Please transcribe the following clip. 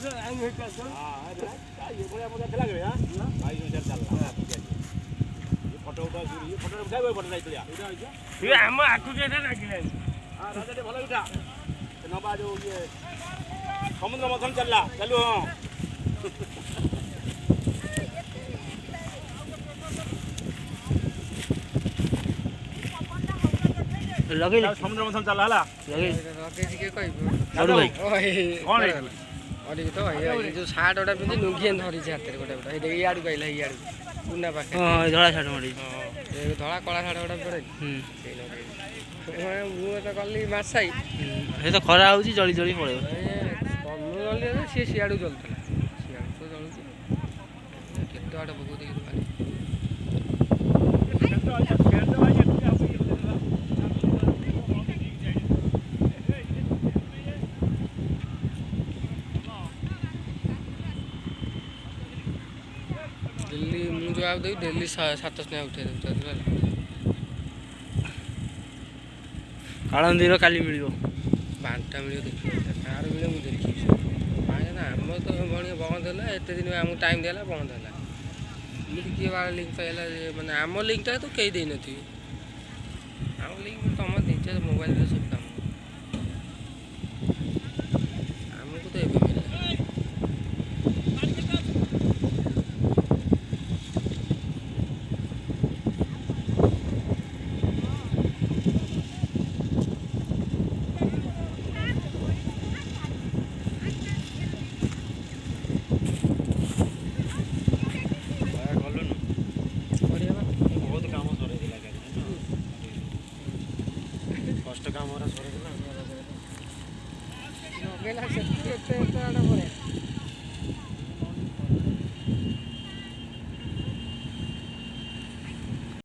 ये बड़ा मजा चला गया भाई जो चल रहा ये फोटो उठा ये फोटो उठाइबो फोटो जाइतलिया ये हम आकु के ना लागिले हां राजा टे भलो उठा नबा जो ये समुद्र मथन चलला चलू हां लगे समुद्र मथन चलला हला लगे के कहबो बड़ू भाई कौन है अरे तो ये जो शार्ट ओटा पिंदी लुंगी धरी हाथ रे गोटे गोटे ए याडू कहला ए याडू पुना पाखे हां धड़ा छाड़ मारी ए धळा कळा शार्ट ओटा पड़े मु तो कली मासाई हे तो खरा होची जळी जळी पड़े कमु गली से सियाडू चलतला सियाडू तो चलुची केते आडे बगो देखि दिल्ली मुझे जवाब दे दिल्ली 7 स्नेह उठे काळंदीर काली मिलियो बांटा मिलियो देखियो कार मिले मु देखि ना हम तो बणी बंद होला एते दिन हमु टाइम देला बंद होला लिख के वाला लिंक पहला माने हम लिंक तो कई दे नथि हम लिंक तम दिचे मोबाइल रे सब काम हमको तो एबे मिला कष्ट काम हो रहा सरे ना गेला से